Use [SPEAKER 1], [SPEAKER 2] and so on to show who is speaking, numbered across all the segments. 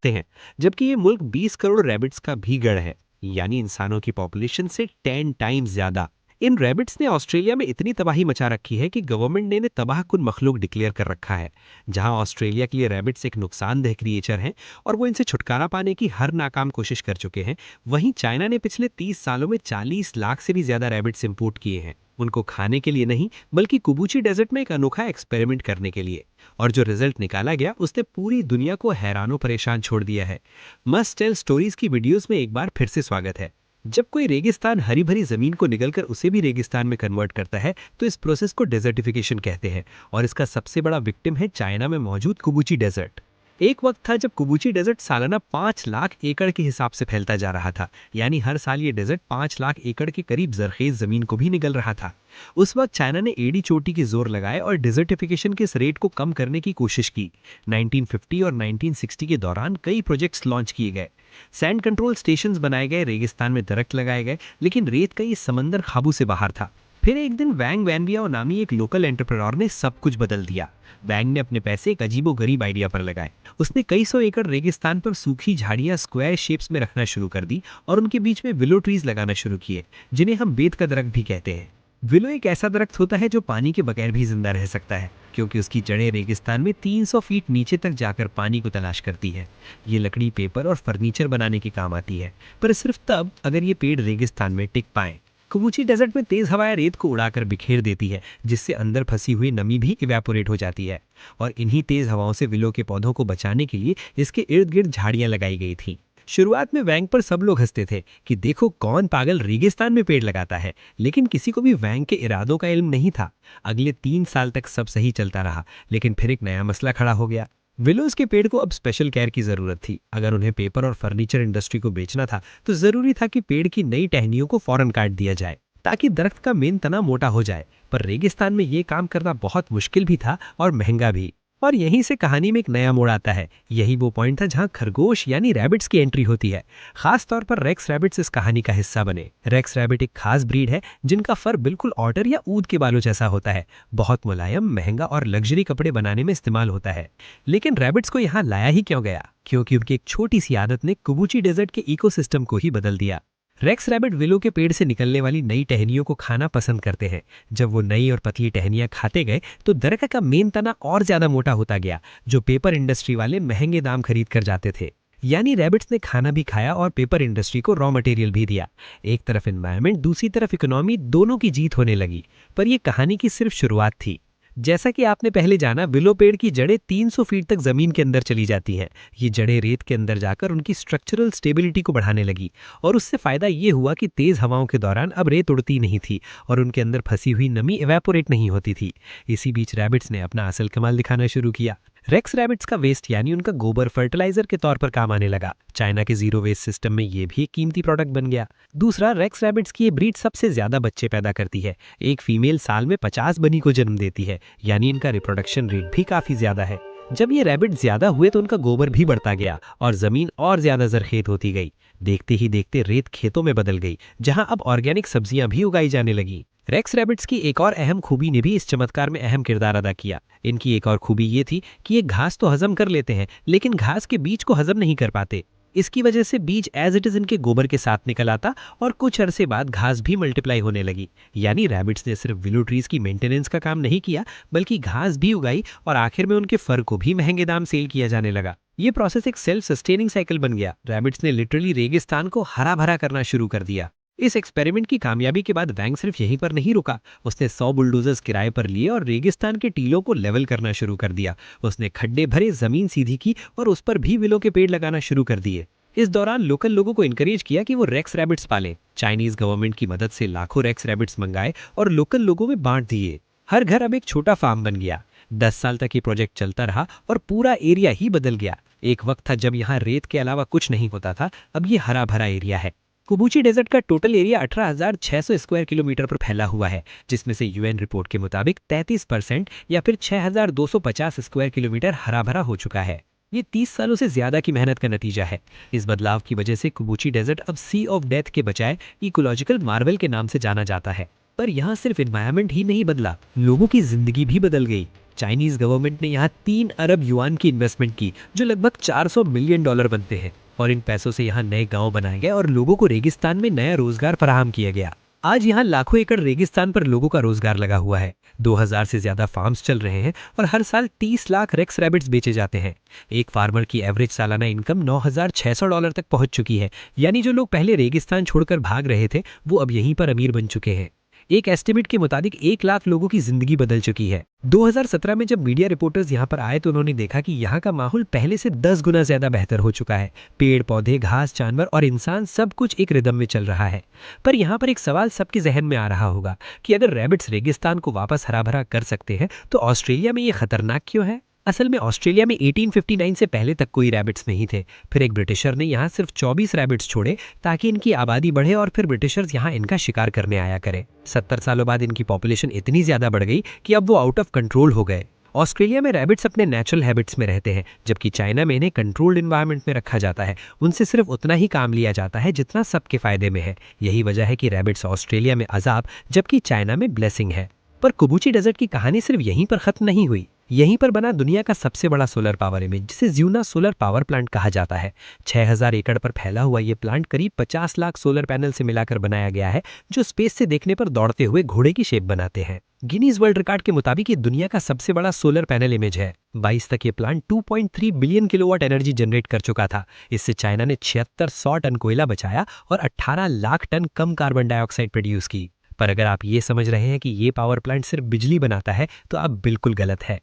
[SPEAKER 1] सकते हैं, जबकि ये मुल्क 20 करोड़ रैबिट्स का भी गढ़ है, यानी इंसानों की पॉपुलेशन से 10 टाइम्स ज्यादा। इन रैबिट्स ने ऑस्ट्रेलिया में इतनी तबाही मचा रखी है कि गवर्नमेंट ने इन्हें तबाहकुन मखलूक डिक्लेयर कर रखा है। जहां ऑस्ट्रेलिया के लिए रैबिट्स एक नुकसानदेह क्रिएचर हैं और वो इनसे छुटकारा पाने की हर नाकाम कोशिश कर चुके हैं, वहीं चाइना ने पिछले 30 सालों में 40 लाख से भी ज्यादा रैबिट्स इंपोर्ट किए हैं, उनको खाने के लिए नहीं बल्कि कुबूची डेजर्ट में एक अनोखा एक्सपेरिमेंट करने के लिए। और जो रिजल्ट निकाला गया उसने पूरी दुनिया को हैरानों परेशान छोड़ दिया है। मस्ट टेल स्टोरीज की वीडियोस में एक बार फिर से स्वागत है। जब कोई रेगिस्तान हरी भरी जमीन को निगलकर उसे भी रेगिस्तान में कन्वर्ट करता है तो इस प्रोसेस को डेजर्टिफिकेशन कहते हैं, और इसका सबसे बड़ा विक्टिम है चाइना में मौजूद कुबूची डेजर्ट। एक वक्त था जब कुबूची डेजर्ट सालाना 5 लाख एकड़ के हिसाब से फैलता जा रहा था, यानी हर साल ये डेजर्ट 5 लाख एकड़ के करीब जरखेज जमीन को भी निगल रहा था। उस वक्त चाइना ने एड़ी चोटी की जोर लगाए और डिजर्टिफिकेशन के इस रेट को कम करने की कोशिश की। 1950 और 1960 के दौरान कई प्रोजेक्ट्स लॉन्च किए गए, सैंड कंट्रोल स्टेशंस बनाए गए, रेगिस्तान में दरख्त लगाए गए, लेकिन रेत का ये समंदर काबू से बाहर था। फिर एक दिन वैंग वैनबियाओ नामी एक लोकल एंटरप्रेन्योर ने सब कुछ बदल दिया। वैंग ने अपने पैसे एक अजीबोगरीब आइडिया पर लगाए। उसने कई सौ एकड़ रेगिस्तान पर सूखी झाड़ियां स्क्वायर शेप्स में रखना शुरू कर दी और उनके बीच में विलो ट्रीज लगाना शुरू किए, जिन्हें हम बेत का दरख्त भी कहते हैं। विलो एक ऐसा दरख्त होता है जो पानी के बगैर भी जिंदा रह सकता है, क्योंकि उसकी जड़ें रेगिस्तान में 300 फीट नीचे तक जाकर पानी को तलाश करती है। ये लकड़ी, पेपर और फर्नीचर बनाने के काम आती है, पर सिर्फ तब अगर ये पेड़ रेगिस्तान में टिक पाए। कुबूची डेजर्ट में तेज हवाएं रेत को उड़ाकर बिखेर देती है, जिससे अंदर फंसी हुई नमी भी इवेपोरेट हो जाती है। और इन्हीं तेज हवाओं से विलो के पौधों को बचाने के लिए इसके इर्द गिर्द झाड़ियां लगाई गई थी। शुरुआत में वैंग पर सब लोग हंसते थे कि देखो कौन पागल रेगिस्तान में पेड़ लगाता है, लेकिन किसी को भी वैंग के इरादों का इल्म नहीं था। अगले 3 साल तक सब सही चलता रहा, लेकिन फिर एक नया मसला खड़ा हो गया। विलोज के पेड़ को अब स्पेशल केयर की जरूरत थी। अगर उन्हें पेपर और फर्नीचर इंडस्ट्री को बेचना था तो जरूरी था कि पेड़ की नई टहनियों को फौरन काट दिया जाए, ताकि दरख्त का मेन तना मोटा हो जाए। पर रेगिस्तान में ये काम करना बहुत मुश्किल भी था और महंगा भी। और यहीं से कहानी में एक नया मोड़ आता है। यही वो पॉइंट था जहां खरगोश यानी रैबिट्स की एंट्री होती है। खास तौर पर रेक्स रैबिट्स इस कहानी का हिस्सा बने। रेक्स रैबिट एक खास ब्रीड है जिनका फर बिल्कुल ऑटर या ऊद के बालों जैसा होता है, बहुत मुलायम, महंगा और लग्जरी कपड़े बनाने में इस्तेमाल होता है। लेकिन रैबिट्स को यहाँ लाया ही क्यों गया? क्योंकि उनकी एक छोटी सी आदत ने कुबूची डेजर्ट के इकोसिस्टम को ही बदल दिया। रेक्स रैबिट विलो के पेड़ से निकलने वाली नई टहनियों को खाना पसंद करते हैं। जब वो नई और पतली टहनियां खाते गए तो दरख्त का मेन तना और ज्यादा मोटा होता गया, जो पेपर इंडस्ट्री वाले महंगे दाम खरीद कर जाते थे। यानी रैबिट्स ने खाना भी खाया और पेपर इंडस्ट्री को रॉ मटेरियल भी दिया। एक तरफ एनवायरनमेंट, दूसरी तरफ इकोनॉमी, दोनों की जीत होने लगी। पर यह कहानी की सिर्फ शुरुआत थी। जैसा कि आपने पहले जाना, विलो पेड़ की जड़ें 300 फीट तक जमीन के अंदर चली जाती हैं। ये जड़ें रेत के अंदर जाकर उनकी स्ट्रक्चरल स्टेबिलिटी को बढ़ाने लगी, और उससे फायदा ये हुआ कि तेज हवाओं के दौरान अब रेत उड़ती नहीं थी और उनके अंदर फंसी हुई नमी इवेपोरेट नहीं होती थी। इसी बीच रैबिट्स ने अपना असल कमाल दिखाना शुरू किया। रेक्स रैबिट्स का वेस्ट यानी उनका गोबर फर्टिलाइजर के तौर पर काम आने लगा। चाइना के जीरो वेस्ट सिस्टम में ये भी एक कीमती प्रोडक्ट बन गया। दूसरा, रेक्स रैबिट्स की ये ब्रीड सबसे ज्यादा बच्चे पैदा करती है। एक फीमेल साल में 50 बनी को जन्म देती है, यानी इनका रिप्रोडक्शन रेट भी काफी ज्यादा है। जब ये रैबिट ज्यादा हुए तो उनका गोबर भी बढ़ता गया और जमीन और ज्यादा जरखेज होती गई। देखते ही देखते रेत खेतों में बदल गई, जहां अब ऑर्गेनिक सब्जियां भी उगाई जाने लगी। रेक्स रैबिट्स की एक और अहम खूबी ने भी इस चमत्कार में अहम किरदार अदा किया। इनकी एक और खूबी ये थी कि ये घास तो हजम कर लेते हैं, लेकिन घास के बीज को हजम नहीं कर पाते। इसकी वजह से बीज एज इट इज इनके गोबर के साथ निकल आता और कुछ अरसे बाद घास भी मल्टीप्लाई होने लगी। यानी रैबिट्स ने सिर्फ विलो ट्रीज की मेंटेनेंस का काम नहीं किया, बल्कि घास भी उगाई और आखिर में उनके फर को भी महंगे दाम सेल किया जाने लगा। ये प्रोसेस एक सेल्फ सस्टेनिंग साइकिल बन गया। रैबिट्स ने लिटरली रेगिस्तान को हरा भरा करना शुरू कर दिया। इस एक्सपेरिमेंट की कामयाबी के बाद वैंग सिर्फ यहीं पर नहीं रुका। उसने 100 बुलडोजर्स किराए पर लिए और रेगिस्तान के टीलों को लेवल करना शुरू कर दिया। उसने खड्डे भरे, जमीन सीधी की और उस पर भी विलो के पेड़ लगाना शुरू कर दिए। इस दौरान लोकल लोगों को इनकरेज किया कि वो रेक्स रैबिट्स पालें। चाइनीज गवर्नमेंट की मदद से लाखों रेक्स रैबिट्स मंगाए और लोकल लोगों में बांट दिए। हर घर अब एक छोटा फार्म बन गया। 10 साल तक ये प्रोजेक्ट चलता रहा और पूरा एरिया ही बदल गया। एक वक्त था जब यहाँ रेत के अलावा कुछ नहीं होता था, अब ये हरा भरा एरिया है। कुबूची डेजर्ट का टोटल एरिया 18,600 स्क्वायर किलोमीटर पर फैला हुआ है, जिसमें से यूएन रिपोर्ट के मुताबिक 33% या फिर 6,250 स्क्वायर किलोमीटर हरा भरा हो चुका है। ये 30 सालों से ज्यादा की मेहनत का नतीजा है। इस बदलाव की वजह से कुबूची डेजर्ट अब सी ऑफ डेथ के बजाय इकोलॉजिकल मार्वल के नाम से जाना जाता है। पर यहाँ सिर्फ एनवायरनमेंट ही नहीं बदला, लोगों की जिंदगी भी बदल गई। चाइनीज गवर्नमेंट ने यहाँ 3 अरब युआन की इन्वेस्टमेंट की, जो लगभग $400 मिलियन बनते हैं। और इन पैसों से यहाँ नए गांव बनाए गए और लोगों को रेगिस्तान में नया रोजगार फराहम किया गया। आज यहाँ लाखों एकड़ रेगिस्तान पर लोगों का रोजगार लगा हुआ है। 2000 से ज्यादा फार्म्स चल रहे हैं और हर साल 30 लाख रेक्स रैबिट्स बेचे जाते हैं। एक फार्मर की एवरेज सालाना इनकम $9600 तक पहुंच चुकी है। यानी जो लोग पहले रेगिस्तान छोड़कर भाग रहे थे, वो अब यहीं पर अमीर बन चुके हैं। एक एस्टिमेट के मुताबिक 1 लाख लोगों की जिंदगी बदल चुकी है। 2017 में जब मीडिया रिपोर्टर्स यहाँ पर आए तो उन्होंने देखा कि यहाँ का माहौल पहले से 10 गुना ज्यादा बेहतर हो चुका है। पेड़ पौधे, घास, जानवर और इंसान सब कुछ एक रिदम में चल रहा है। पर यहाँ पर एक सवाल सबके जहन में आ रहा होगा कि अगर रैबिट्स रेगिस्तान को वापस हरा भरा कर सकते हैं तो ऑस्ट्रेलिया में ये खतरनाक क्यों है? असल में ऑस्ट्रेलिया में 1859 से पहले तक कोई रैबिट्स नहीं थे। फिर एक ब्रिटिशर ने यहाँ सिर्फ 24 रैबिट्स छोड़े ताकि इनकी आबादी बढ़े और फिर ब्रिटिशर्स यहाँ इनका शिकार करने आया करें। 70 सालों बाद इनकी पॉपुलेशन इतनी ज्यादा बढ़ गई कि अब वो आउट ऑफ कंट्रोल हो गए। ऑस्ट्रेलिया में रैबिट्स अपने नेचुरल हैबिट्स में रहते हैं, जबकि चाइना में इन्हें कंट्रोल्ड एनवायरनमेंट में रखा जाता है। उनसे सिर्फ उतना ही काम लिया जाता है जितना सबके फायदे में है। यही वजह है कि रैबिट्स ऑस्ट्रेलिया में अजाब जबकि चाइना में ब्लेसिंग है। पर कुबूची डेजर्ट की कहानी सिर्फ यहीं पर खत्म नहीं हुई। यहीं पर बना दुनिया का सबसे बड़ा सोलर पावर इमेज, जिसे ज्यूना सोलर पावर प्लांट कहा जाता है। 6000 एकड़ पर फैला हुआ ये प्लांट करीब 50 लाख सोलर पैनल से मिलाकर बनाया गया है, जो स्पेस से देखने पर दौड़ते हुए घोड़े की शेप बनाते हैं। गिनीज वर्ल्ड रिकॉर्ड के मुताबिक ये दुनिया का सबसे बड़ा सोलर पैनल इमेज है। 22 तक ये plant 2.3 billion kilowatt energy generate कर चुका था। इससे चाइना ने 7600 टन कोयला बचाया और 18 लाख टन कम कार्बन डाइऑक्साइड प्रोड्यूस की। पर अगर आप ये समझ रहे हैं कि ये पावर प्लांट सिर्फ बिजली बनाता है, तो आप बिल्कुल गलत है।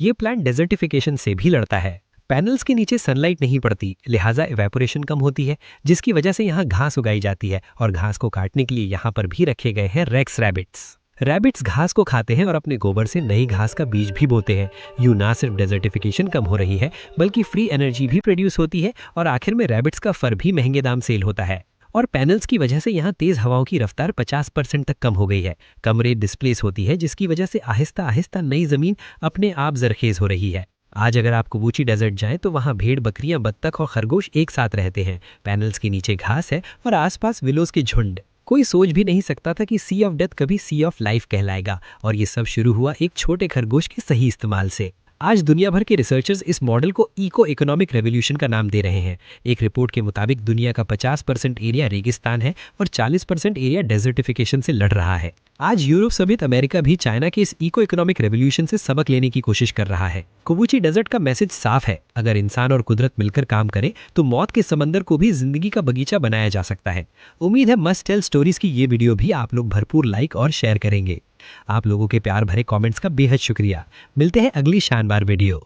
[SPEAKER 1] ये प्लांट डेजर्टिफिकेशन से भी लड़ता है। पैनल्स के नीचे सनलाइट नहीं पड़ती, लिहाजा इवेपोरेशन कम होती है, जिसकी वजह से यहाँ घास उगाई जाती है और घास को काटने के लिए यहाँ पर भी रखे गए हैं रेक्स रैबिट्स। रैबिट्स घास को खाते हैं और अपने गोबर से नई घास का बीज भी बोते हैं। यूं ना सिर्फ डेजर्टिफिकेशन कम हो रही है, बल्कि फ्री एनर्जी भी प्रोड्यूस होती है और आखिर में रैबिट्स का फर भी महंगे दाम सेल होता है। और पैनल्स की वजह से यहाँ तेज हवाओं की रफ्तार 50% तक कम हो गई है। कम रेत डिस्प्लेस होती है, जिसकी वजह से आहिस्ता आहिस्ता नई जमीन अपने आप जरखेज हो रही है। आज अगर आप कुबूची डेजर्ट जाएं तो वहाँ भेड़, बकरियां, बत्तख और खरगोश एक साथ रहते हैं। पैनल्स के नीचे घास है और आसपास विलोज के झुंड। कोई सोच भी नहीं सकता था कि सी ऑफ डेथ कभी सी ऑफ लाइफ कहलाएगा, और ये सब शुरू हुआ एक छोटे खरगोश के सही इस्तेमाल से। आज दुनिया भर के रिसर्चर्स इस मॉडल को इको इकोनॉमिक रेवोल्यूशन का नाम दे रहे हैं। एक रिपोर्ट के मुताबिक दुनिया का 50% एरिया रेगिस्तान है और 40% एरिया डेजर्टिफिकेशन से लड़ रहा है। आज यूरोप समेत अमेरिका भी चाइना के इस इको इकोनॉमिक रेवोल्यूशन से सबक लेने की कोशिश कर रहा है। कुबूची डेजर्ट का मैसेज साफ है, अगर इंसान और कुदरत मिलकर काम करें तो मौत के समंदर को भी जिंदगी का बगीचा बनाया जा सकता है। उम्मीद है मस्ट टेल स्टोरीज की ये वीडियो भी आप लोग भरपूर लाइक और शेयर करेंगे। आप लोगों के प्यार भरे कमेंट्स का बेहद शुक्रिया। मिलते हैं अगली शानदार वीडियो।